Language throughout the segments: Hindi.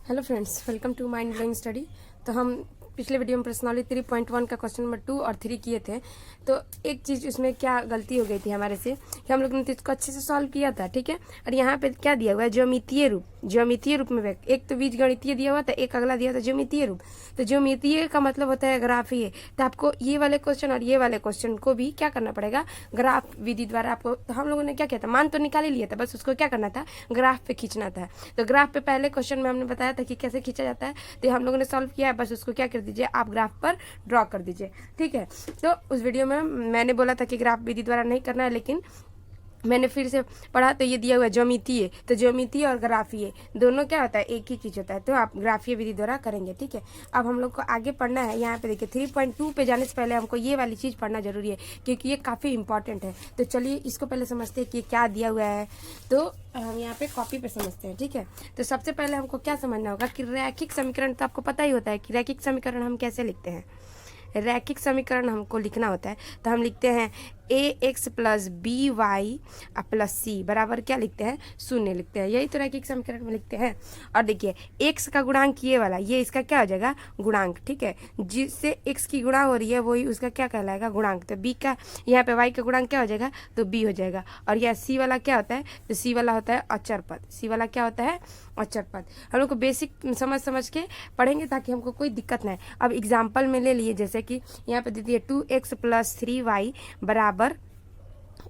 Hello friends, welcome to mind blowing study. तो हम पिछले वीडियो में प्रश्नावली 3.1 का क्वेश्चन नंबर 2 और 3 किए थे। तो एक चीज़ उसमें क्या गलती हो गई थी हमारे से कि हम लोग ने तो इसको अच्छे से सॉल्व किया था, ठीक है। और यहाँ पे क्या दिया हुआ है, ज्यामितीय रूप। ज्यामितीय रूप में व्यक्त, एक तो बीजगणितीय दिया हुआ था, एक अगला दिया था ज्यामितीय रूप। तो ज्यामितीय का मतलब होता है ग्राफीय। तो आपको ये वाले क्वेश्चन और ये वाले क्वेश्चन को भी क्या करना पड़ेगा, ग्राफ विधि द्वारा आपको। तो हम लोगों ने क्या किया था, मान तो निकाल ही लिया था, बस उसको क्या करना था, ग्राफ पे खींचना था। तो ग्राफ पे पहले क्वेश्चन में हमने बताया था कि कैसे खींचा जाता है, तो हम लोगों ने सॉल्व किया है। बस उसको क्या कर दीजिए, आप ग्राफ पर ड्रॉ कर दीजिए, ठीक है। तो उस वीडियो में मैंने बोला था कि ग्राफ विधि द्वारा नहीं करना है, लेकिन मैंने फिर से पढ़ा तो ये दिया हुआ है ज्यामितीय। तो ज्यामितीय और ग्राफीय दोनों क्या होता है, एक ही चीज़ होता है। तो आप ग्राफीय विधि द्वारा करेंगे, ठीक है। अब हम लोग को आगे पढ़ना है। यहाँ पे देखिए 3.2 पे जाने से पहले हमको ये वाली चीज़ पढ़ना जरूरी है, क्योंकि ये काफ़ी इंपॉर्टेंट है। तो चलिए इसको पहले समझते हैं कि क्या दिया हुआ है। तो हम यहाँ पे कॉपी पे समझते हैं, ठीक है। तो सबसे पहले हमको क्या समझना होगा कि रैखिक समीकरण, तो आपको पता ही होता है कि रैखिक समीकरण हम कैसे लिखते हैं। रैखिक समीकरण हमको लिखना होता है, तो हम लिखते हैं ax plus B Y plus C बराबर क्या लिखते हैं, शून्य लिखते हैं। यही तो रैखिक समीकरण में लिखते हैं। और देखिए x का गुणांक ये वाला, ये इसका क्या हो जाएगा, गुणांक, ठीक है। जिससे x की गुणा हो रही है वही उसका क्या कहलाएगा, गुणांक। तो b का, यहाँ पे y का गुणांक क्या हो जाएगा, तो b हो जाएगा। और यह c वाला क्या होता है, तो c वाला होता है अचर पद। c वाला क्या होता है, अचर पद। हम लोग को बेसिक समझ के पढ़ेंगे ताकि हमको कोई दिक्कत ना है। अब एग्जाम्पल में ले लिए, जैसे कि यहाँ पे दे दिए 2x प्लस 3y बराबर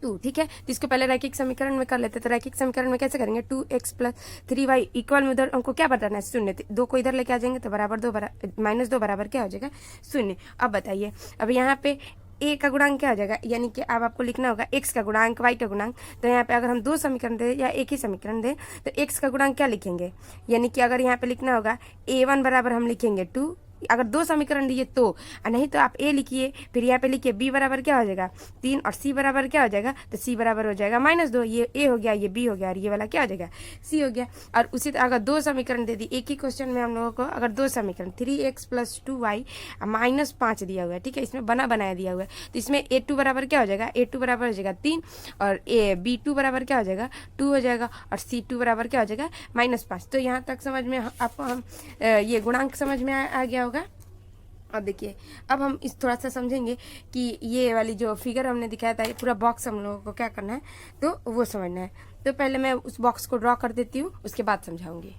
2, ठीक है। तो इसको पहले रैखिक समीकरण में कर लेते हैं। तो रैखिक समीकरण में कैसे करेंगे, 2x प्लस 3y इक्वल में उधर हमको क्या बताना है, शून्य। दो को इधर लेके आ जाएंगे तो बराबर 2 माइनस 2 बराबर क्या हो जाएगा, शून्य। अब बताइए, अब यहाँ पे a का गुणांक क्या हो जाएगा, यानी कि अब आपको लिखना होगा x का गुणांक y का गुणांक। तो यहाँ पे अगर हम दो समीकरण दें या एक ही समीकरण दें तो x का गुणांक क्या लिखेंगे, यानी कि अगर यहाँ पे लिखना होगा a1 बराबर हम लिखेंगे 2, अगर दो समीकरण दिए तो, नहीं तो आप ए लिखिए, फिर यहाँ पे लिखिए बी बराबर क्या हो जाएगा 3, और सी बराबर क्या हो जाएगा, तो सी बराबर हो जाएगा -2। ये ए हो गया, ये बी हो गया, और ये वाला क्या हो जाएगा, सी हो गया। और उसी तरह अगर दो समीकरण दे दी, एक ही क्वेश्चन में हम लोगों को अगर दो समीकरण 3x प्लस 2y -5 दिया हुआ है, ठीक है, इसमें बनाया दिया हुआ है। तो इसमें a2 बराबर क्या हो जाएगा, a2 बराबर हो जाएगा 3, और b2 बराबर क्या हो जाएगा 2 हो जाएगा, और c2 बराबर क्या हो जाएगा -5। तो यहाँ तक समझ में आपको हम ये गुणांक समझ में आ गया होगा। और देखिए अब हम इस थोड़ा सा समझेंगे कि ये वाली जो फिगर हमने दिखाया था, ये पूरा बॉक्स हम लोगों को क्या करना है, तो वो समझना है। तो पहले मैं उस बॉक्स को ड्रॉ कर देती हूँ, उसके बाद समझाऊंगी।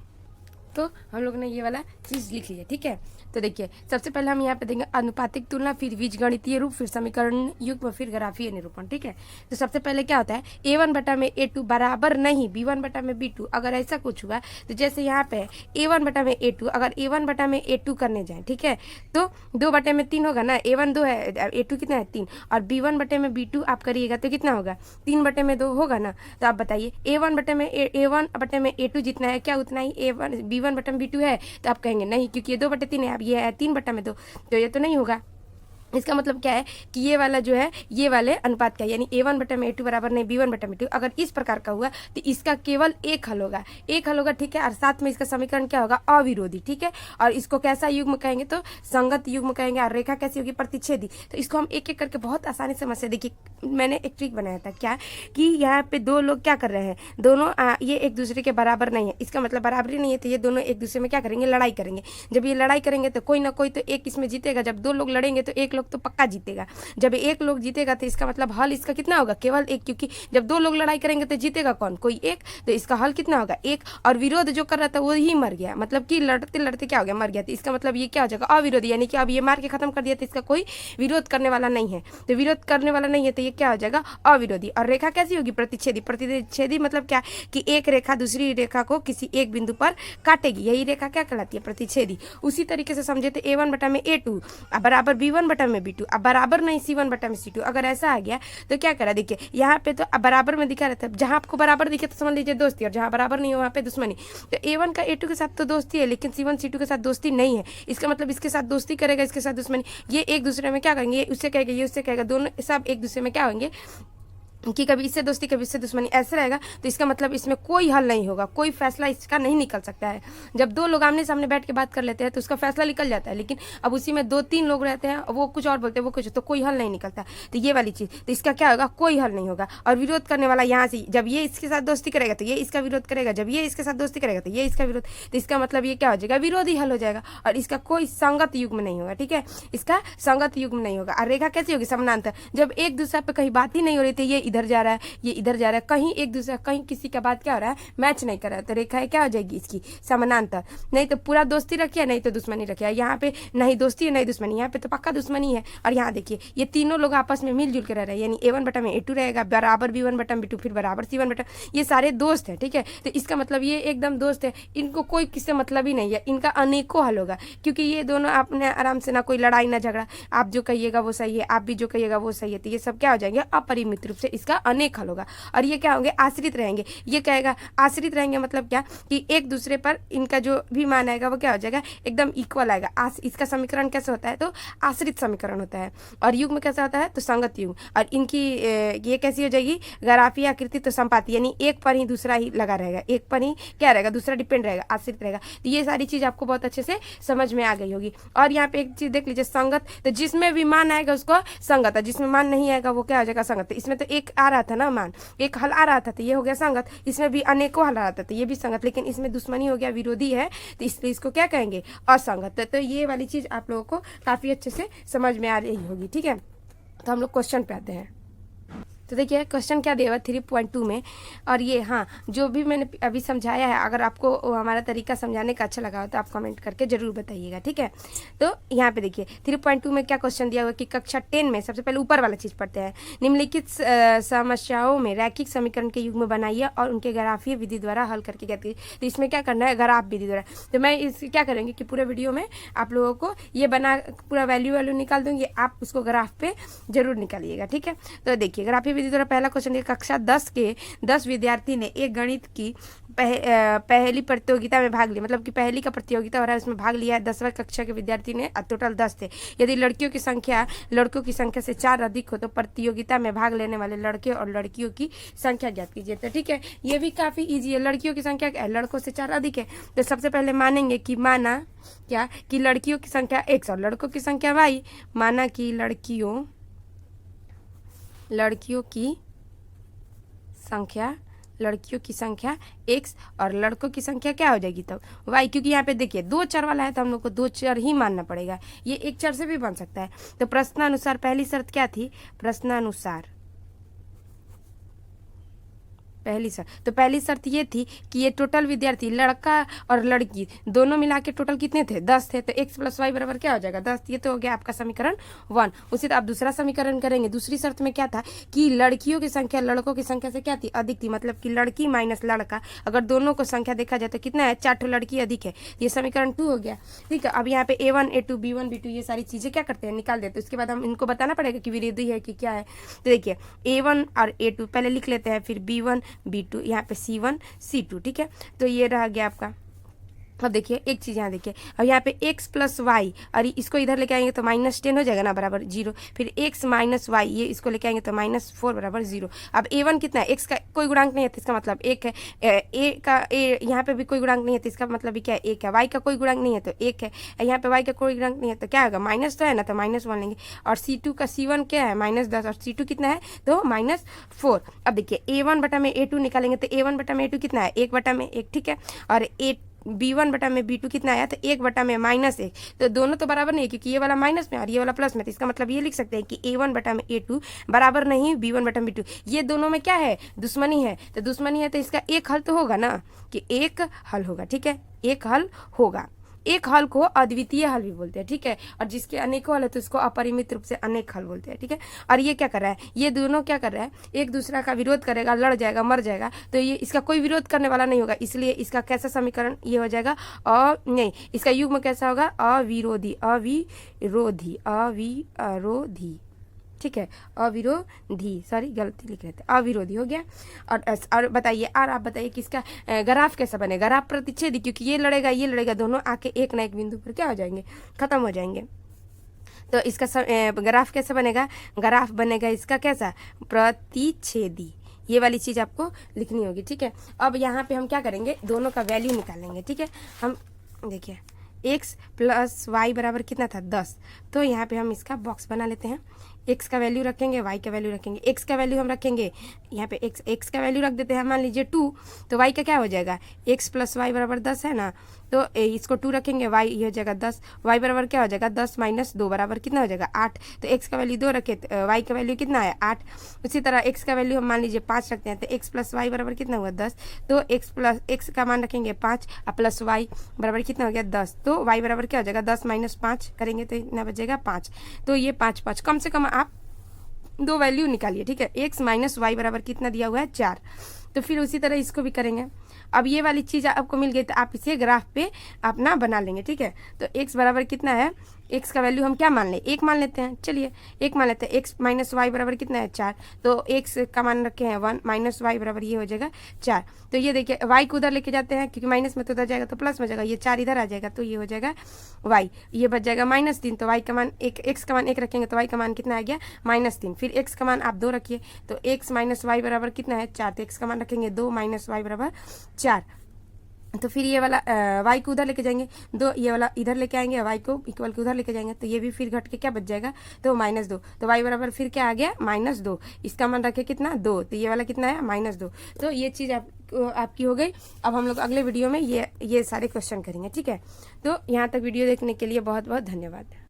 तो हम लोग ने ये वाला चीज़ लिख लिया, ठीक है। तो देखिए सबसे पहले हम यहाँ पे देंगे अनुपातिक तुलना, फिर बीजगणितीय रूप, फिर समीकरण युग्म, फिर ग्राफीय निरूपण, ठीक है। तो सबसे पहले क्या होता है, a1 बटा में a2 बराबर नहीं b1 बटा में b2। अगर ऐसा कुछ हुआ तो जैसे यहाँ पे a1 बटा में a2, अगर a1 बटा में a2 करने जाए, ठीक है, तो 2 बटे में 3 होगा ना, a1 2 है, a2 कितना है 3, और b1 बटे में b2 आप करिएगा तो कितना होगा 3 बटे में 2 होगा ना। तो आप बताइए a1 बटे में a2 जितना है क्या उतना ही b1 बटे में b2 है, तो आप कहेंगे नहीं, क्योंकि ये 2 बटे 3 है, अब ये है 3 बटा में 2, तो ये तो नहीं होगा। इसका मतलब क्या है कि ये वाला जो है ये वाले अनुपात का, यानी a1 बटा में a2 बराबर नहीं b1 बटा में b2, अगर इस प्रकार का हुआ तो इसका केवल एक हल होगा, ठीक है। और साथ में इसका समीकरण क्या होगा, अविरोधी, ठीक है। और इसको कैसा युग्म कहेंगे, तो संगत युग्म कहेंगे। और रेखा कैसी होगी, प्रतिच्छेदी। तो इसको हम एक एक करके बहुत आसानी से समझ से, देखिए मैंने एक ट्रिक बनाया था, क्या कि यहाँ पे दो लोग क्या कर रहे हैं, दोनों ये एक दूसरे के बराबर नहीं है, इसका मतलब बराबरी नहीं है, तो ये दोनों एक दूसरे में क्या करेंगे, लड़ाई करेंगे। जब ये लड़ाई करेंगे तो कोई ना कोई तो एक इसमें जीतेगा। जब दो लोग लड़ेंगे तो एक लोग तो पक्का जीतेगा। जब एक लोग जीतेगा तो इसका मतलब हल इसका कितना होगा, केवल एक, क्योंकि जब दो लोग लड़ाई करेंगे तो जीतेगा कौन, कोई एक, तो इसका हल कितना होगा, एक। और विरोध जो कर रहा था वो ही मर गया, मतलब कि लड़ते लड़ते क्या हो गया, मर गया। तो इसका मतलब ये क्या हो जाएगा, अविरोधी, यानी कि अब ये मार के खत्म कर दिया, तो इसका कोई विरोध करने वाला नहीं है। तो विरोध करने वाला नहीं है तो ये क्या हो जाएगा, अविरोधी। और रेखा कैसी होगी, प्रतिच्छेदी। प्रतिच्छेदी मतलब क्या, कि एक रेखा दूसरी रेखा को किसी एक बिंदु पर काटेगी, यही रेखा क्या कहलाती है, प्रतिच्छेदी। उसी तरीके से समझे तो a1 बटा में a2 बराबर b1 बटा में b2, अब बराबर नहीं c1 बटा में c2। अगर ऐसा आ गया तो क्या करा, देखिए यहाँ पे तो बराबर में दिखा रहता है, जहां आपको बराबर दिखे तो समझ लीजिए दोस्ती, और जहां बराबर नहीं हो वहां पे दुश्मनी। तो a1 का a2 के साथ तो दोस्ती है, लेकिन c1 c2 के साथ दोस्ती नहीं है। इसका मतलब इसके साथ दोस्ती करेगा, इसके साथ दुश्मनी। ये एक दूसरे में क्या करेंगे, ये उससे कहेगा, ये उससे कहेगा, दोनों सब एक दूसरे में क्या होंगे, कि कभी इससे दोस्ती कभी इससे दुश्मनी ऐसे रहेगा, तो इसका मतलब इसमें कोई हल नहीं होगा, कोई फैसला इसका नहीं निकल सकता है। जब दो लोग आमने सामने बैठ के बात कर लेते हैं तो उसका फैसला निकल जाता है, लेकिन अब उसी में 2-3 लोग रहते हैं, वो कुछ और बोलते हैं, वो कुछ, तो कोई हल नहीं निकलता। तो ये वाली चीज़, तो इसका क्या होगा, कोई हल नहीं होगा। और विरोध करने वाला यहाँ से, जब ये इसके साथ दोस्ती करेगा तो ये इसका विरोध करेगा, जब ये इसके साथ दोस्ती करेगा तो ये इसका विरोध, तो इसका मतलब ये क्या हो जाएगा, विरोधी हल हो जाएगा। और इसका कोई संगत युग्म नहीं होगा, ठीक है, इसका संगत युग्म नहीं होगा। और रेखा कैसी होगी, समानांतर। जब एक दूसरे पे कहीं बात ही नहीं हो रही थी, ये इधर जा रहा है, ये इधर जा रहा है, कहीं एक दूसरा, कहीं किसी का बात क्या हो रहा है, मैच नहीं कर रहा है, तो रेखा क्या हो जाएगी इसकी, समानांतर। नहीं तो पूरा दोस्ती रखिए, नहीं तो दुश्मनी रखिए। यहाँ पे नहीं दोस्ती है नहीं दुश्मनी, यहाँ पे तो पक्का दुश्मनी है। और यहाँ देखिए ये तीनों लोग आपस में मिलजुल के रह रहे हैं, यानी A1/A2 रहेगा बराबर B1/B2 फिर बराबर C1/, ये सारे दोस्त हैं, ठीक है। तो इसका मतलब ये एकदम दोस्त है, इनको कोई किससे मतलब ही नहीं है, इनका अनेकों हल होगा, क्योंकि ये दोनों अपने आराम से, ना कोई लड़ाई ना झगड़ा, आप जो कहिएगा वो सही है, आप भी जो कहिएगा वो सही है, तो ये सब क्या हो जाएंगे, अपरिमित रूप से इसका अनेक हल होगा। और ये क्या होंगे, आश्रित रहेंगे। ये कहेगा आश्रित रहेंगे मतलब क्या, कि एक दूसरे पर इनका जो भी मान आएगा वो क्या हो जाएगा, एकदम इक्वल आएगा। इसका समीकरण कैसे होता है, तो आश्रित समीकरण होता है। और युग्म कैसा होता है, तो संगत युग्म। और इनकी ये कैसी हो जाएगी, ग्राफीय आकृति, तो संपाती, यानी एक पर ही दूसरा ही लगा रहेगा, एक पर ही क्या रहेगा, दूसरा डिपेंड रहेगा, आश्रित रहेगा। तो ये सारी चीज आपको बहुत अच्छे से समझ में आ गई होगी। और यहाँ पे एक चीज देख लीजिए, संगत, तो जिसमें भी मान आएगा उसको संगत, और जिसमें मान नहीं आएगा वो क्या हो जाएगा, संगत। तो इसमें तो एक आ रहा था ना मान, एक हल आ रहा था, तो ये हो गया संगत। इसमें भी अनेकों हल आ रहा था, तो ये भी संगत, लेकिन इसमें दुश्मनी हो गया, विरोधी है, तो इसलिए इसको क्या कहेंगे, असंगत। तो ये वाली चीज आप लोगों को काफी अच्छे से समझ में आ रही होगी, ठीक है। तो हम लोग क्वेश्चन पे आते हैं। तो देखिए क्वेश्चन क्या दिया हुआ 3.2 में, और ये हाँ जो भी मैंने अभी समझाया है, अगर आपको हमारा तरीका समझाने का अच्छा लगा हो तो आप कमेंट करके जरूर बताइएगा, ठीक है। तो यहाँ पे देखिए 3.2 में क्या क्वेश्चन दिया हुआ कि कक्षा 10 में, सबसे पहले ऊपर वाला चीज़ पढ़ते हैं, निम्नलिखित समस्याओं में रैखिक समीकरण के युग्म बनाइए और उनके ग्राफीय विधि द्वारा हल करके ज्ञात कीजिए। तो इसमें क्या करना है, ग्राफ विधि द्वारा। तो मैं इस क्या करेंगे कि पूरे वीडियो में आप लोगों को ये बना पूरा वैल्यू निकाल दूंगी, आप उसको ग्राफ पे जरूर निकालिएगा, ठीक है। तो देखिए ग्राफीय विधि द्वारा पहला क्वेश्चन, कक्षा 10 के 10 विद्यार्थी ने एक गणित की पहली प्रतियोगिता में भाग लिया, मतलब कि पहली का प्रतियोगिता हो रहा है उसमें भाग लिया है। 10वीं कक्षा के विद्यार्थी ने, टोटल 10 थे। यदि लड़कियों की संख्या लड़कों की संख्या से 4 अधिक हो तो प्रतियोगिता में भाग लेने वाले लड़के और लड़कियों की संख्या ज्ञात कीजिए। तो ठीक है, ये भी काफी ईजी है। लड़कियों की संख्या क्या है, लड़कों से 4 अधिक है, तो सबसे पहले मानेंगे कि माना क्या कि लड़कियों की संख्या x और लड़कों की संख्या y। माना कि लड़कियों की संख्या x और लड़कों की संख्या क्या हो जाएगी तब y, क्योंकि यहाँ पे देखिए 2 चर वाला है तो हम लोग को 2 चर ही मानना पड़ेगा, ये 1 चर से भी बन सकता है। तो प्रश्नानुसार पहली शर्त क्या थी, पहली शर्त ये थी कि ये टोटल विद्यार्थी लड़का और लड़की दोनों मिला के टोटल कितने थे, 10 थे। तो x + y बराबर क्या हो जाएगा, 10। ये तो हो गया आपका समीकरण 1। उसी तरह आप दूसरा समीकरण करेंगे। दूसरी शर्त में क्या था कि लड़कियों की संख्या लड़कों की संख्या से क्या थी, अधिक थी, मतलब कि लड़की माइनस लड़का, अगर दोनों को संख्या देखा जाए तो कितना है, 4 लड़की अधिक है। ये समीकरण 2 हो गया, ठीक है। अब यहाँ पे A1 A2 B1 B2 ये सारी चीजें क्या करते हैं, निकाल देते हैं। उसके बाद हम इनको बताना पड़ेगा कि विरोधी है कि क्या है। तो देखिए A1 और A2 पहले लिख लेते हैं, फिर B1 B2, यहाँ पे C1 C2, ठीक है। तो ये रह गया आपका। अब देखिए एक चीज़ यहाँ देखिए, अब यहाँ पे x + y और इसको इधर लेके आएंगे तो -10 हो जाएगा ना, बराबर 0। फिर x - y, ये इसको लेके आएंगे तो -4 बराबर 0। अब A1 कितना है, x का कोई गुणांक नहीं है तो इसका मतलब 1 है, यहाँ पे भी कोई गुणांक नहीं है तो इसका मतलब भी क्या है, 1 है। y का कोई गुणांक नहीं है तो 1 है, यहाँ पे y का कोई गुणांक नहीं है तो क्या होगा, माइनस तो है ना, तो -1 लेंगे। और C1 क्या है, -10, और C2 कितना है तो -4। अब देखिए A1/A2 निकालेंगे तो A1/A2 कितना है, 1/1, ठीक है। और B1/B2 कितना आया, तो 1/-1, तो दोनों तो बराबर नहीं है क्योंकि ये वाला माइनस में और ये वाला प्लस में। तो इसका मतलब ये लिख सकते हैं कि A1/A2 बराबर नहीं B1/B2। ये दोनों में क्या है, दुश्मनी है। तो दुश्मनी है तो इसका एक हल तो होगा ना, कि एक हल होगा, ठीक है, एक हल होगा। एक हल को अद्वितीय हल भी बोलते हैं, ठीक है। और जिसके अनेकों हल है तो इसको अपरिमित रूप से अनेक हल बोलते हैं, ठीक है। और ये क्या कर रहा है, ये दोनों क्या कर रहा है, एक दूसरा का विरोध करेगा, लड़ जाएगा, मर जाएगा। तो ये इसका कोई विरोध करने वाला नहीं होगा, इसलिए इसका कैसा समीकरण ये हो जाएगा, नहीं, इसका युग्म कैसा होगा, अविरोधी, ठीक है, अविरोधी, सॉरी गलती लिख रहे थे, अविरोधी हो गया। और बताइए, और आप बताइए कि इसका ग्राफ कैसा बनेगा, ग्राफ प्रतिच्छेदी, क्योंकि ये लड़ेगा, दोनों आके एक ना एक बिंदु पर क्या हो जाएंगे, खत्म हो जाएंगे। तो इसका ग्राफ कैसा बनेगा, ग्राफ बनेगा इसका कैसा, प्रतिच्छेदी। ये वाली चीज़ आपको लिखनी होगी, ठीक है। अब यहाँ पे हम क्या करेंगे, दोनों का वैल्यू निकालेंगे, ठीक है। हम देखिए x प्लस वाई बराबर कितना था 10, तो यहाँ पे हम इसका बॉक्स बना लेते हैं। x का वैल्यू रखेंगे, y का वैल्यू रखेंगे। x का वैल्यू हम रखेंगे यहाँ पे x का वैल्यू रख देते हैं, मान लीजिए 2, तो y का क्या हो जाएगा, x प्लस वाई बराबर 10 है ना, तो इसको 2 रखेंगे, y ये हो जाएगा 10, y बराबर क्या हो जाएगा 10 माइनस 2 बराबर कितना हो जाएगा 8। तो x का वैल्यू 2 रखे, y का वैल्यू कितना है 8। उसी तरह x का वैल्यू हम मान लीजिए 5 रखते हैं, तो x प्लस वाई बराबर कितना हुआ 10, तो x का मान रखेंगे 5 और प्लस वाई बराबर कितना हो गया 10, तो y बराबर क्या हो जाएगा 10 माइनस 5 करेंगे तो इतना बचेगा 5। तो ये 5 5 कम से कम आप 2 वैल्यू निकालिए, ठीक है। x माइनस वाई बराबर कितना दिया हुआ है 4। तो फिर उसी तरह इसको भी करेंगे। अब ये वाली चीज़ आपको मिल गई, तो आप इसे ग्राफ पे अपना बना लेंगे, ठीक है। तो x बराबर कितना है, x का वैल्यू हम क्या मान लें, 1 मान लेते हैं, चलिए 1 मान लेते हैं। x माइनस वाई बराबर कितना है 4, तो x का मान रखे हैं 1 माइनस वाई बराबर ये हो जाएगा 4। तो ये देखिए y को उधर लेके जाते हैं, क्योंकि माइनस में तो उधर जाएगा तो प्लस में जाएगा, ये 4 इधर आ जाएगा, तो ये हो जाएगा y, ये बच जाएगा -3। तो y का मान x का मान 1 रखेंगे, तो y का मान कितना आ गया -3। फिर x का मान आप 2 रखिए, तो x माइनस वाई बराबर कितना है 4, तो x का मान रखेंगे 2 माइनस वाई बराबर 4। तो फिर ये वाला y को उधर लेके जाएंगे, 2 ये वाला इधर लेके आएंगे, y को इक्वल के उधर लेके जाएंगे, तो ये भी फिर घट के क्या बच जाएगा, तो -2। तो y बराबर फिर क्या आ गया -2, इसका मान रखे कितना 2, तो ये वाला कितना है -2। तो ये चीज़ आपकी हो गई। अब हम लोग अगले वीडियो में ये सारे क्वेश्चन करेंगे, ठीक है। तो यहाँ तक वीडियो देखने के लिए बहुत बहुत धन्यवाद।